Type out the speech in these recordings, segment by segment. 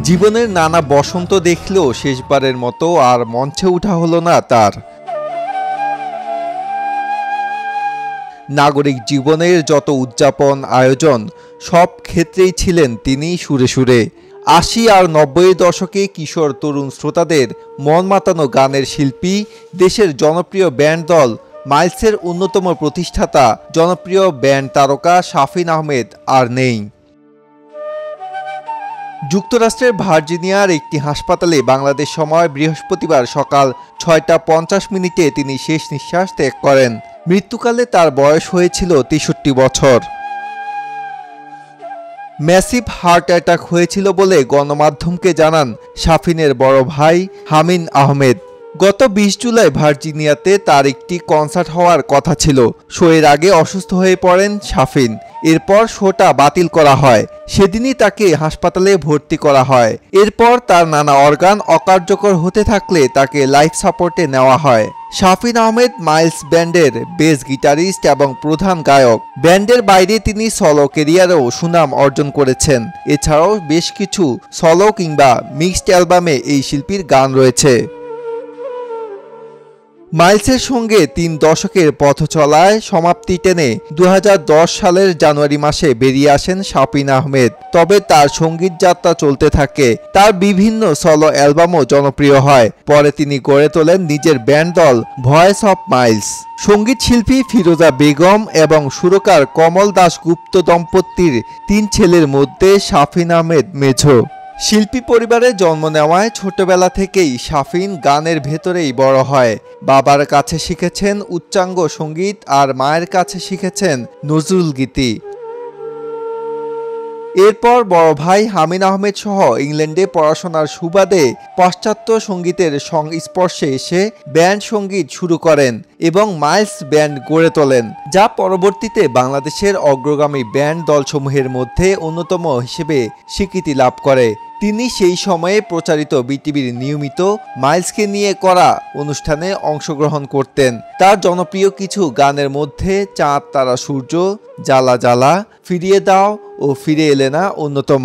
জীবনের নানা বসন্ত দেখলেও শেষবারের মতো আর মঞ্চে ওঠা হলো না তার। নাগরিক জীবনের যত উদযাপন আয়োজন সব ক্ষেত্রেই ছিলেন তিনি সুরে সুরে। ৮০ আর ৯০ দশকে কিশোর তরুণ শ্রোতাদের মন মাতানো গানের শিল্পী, দেশের জনপ্রিয় ব্যান্ড দল মাইলসের অন্যতম প্রতিষ্ঠাতা জনপ্রিয় ব্যান্ড তারকা শাফিন আহমেদ আর নেই। যুক্তরাষ্ট্রের ভার্জিনিয়ার একটি হাসপাতালে বাংলাদেশ সময় বৃহস্পতিবার সকাল ৬টা ৫০ তিনি শেষ নিঃশ্বাস ত্যাগ করেন। মৃত্যুকালে তার বয়স হয়েছিল ৬৩ বছর। ম্যাসিভ হার্ট অ্যাটাক হয়েছিল বলে গণমাধ্যমকে জানান শাফিনের বড় ভাই হামিন আহমেদ। গত ২০ জুলাই ভার্জিনিয়াতে তার একটি কনসার্ট হওয়ার কথা ছিল। শোয়ের আগে অসুস্থ হয়ে পড়েন শাফিন। এরপর শোটা বাতিল করা হয়। সেদিনই তাকে হাসপাতালে ভর্তি করা হয়। এরপর তার নানা অর্গান অকার্যকর হতে থাকলে তাকে লাইফ সাপোর্টে নেওয়া হয়। শাফিন আহমেদ মাইলস ব্যান্ডের বেস গিটারিস্ট এবং প্রধান গায়ক। ব্যান্ডের বাইরে তিনি সলো ক্যারিয়ারেও সুনাম অর্জন করেছেন। এছাড়াও বেশ কিছু সলো কিংবা মিক্সড অ্যালবামে এই শিল্পীর গান রয়েছে। মাইলসের সঙ্গে ৩ দশকের পথ চলায় সমাপ্তি টেনে ২০১০ সালের জানুয়ারি মাসে বেরিয়ে আসেন শাফিন আহমেদ। তবে তার সঙ্গীত যাত্রা চলতে থাকে। তার বিভিন্ন সলো অ্যালবামও জনপ্রিয় হয়। পরে তিনি গড়ে তোলেন নিজের ব্যান্ড দল ভয়েস অফ মাইলস। সঙ্গীত শিল্পী ফিরোজা বেগম এবং সুরকার কমল দাশগুপ্ত দম্পতির ৩ ছেলের মধ্যে শাফিন আহমেদ মেঝো। শিল্পী পরিবারে জন্ম নেওয়ায় ছোটবেলা থেকেই শাফিন গানের ভেতরেই বড় হয়। বাবার কাছে শিখেছেন উচ্চাঙ্গ সঙ্গীত আর মায়ের কাছে শিখেছেন নজরুল গীতি। এরপর বড় ভাই হামিন আহমেদ সহ ইংল্যান্ডে পড়াশোনার সুবাদে পাশ্চাত্য সঙ্গীতের সংস্পর্শে এসে ব্যান্ড সঙ্গীত শুরু করেন এবং মাইলস ব্যান্ড গড়ে তোলেন, যা পরবর্তীতে বাংলাদেশের অগ্রগামী ব্যান্ড দলসমূহের মধ্যে অন্যতম হিসেবে স্বীকৃতি লাভ করে। তিনি সেই সময়ে প্রচারিত বিটিভির নিয়মিত মাইলসকে নিয়ে করা অনুষ্ঠানে অংশগ্রহণ করতেন। তার জনপ্রিয় কিছু গানের মধ্যে চাঁদ তারা সূর্য, জ্বালা জ্বালা, ফিরিয়ে দাও ও ফিরে এলে না অন্যতম।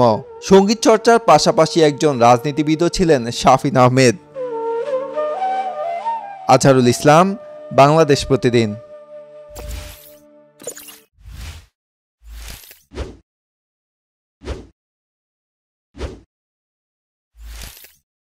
সঙ্গীত চর্চার পাশাপাশি একজন রাজনীতিবিদও ছিলেন শাফিন আহমেদ। আজহারুল ইসলাম, বাংলাদেশ প্রতিদিন।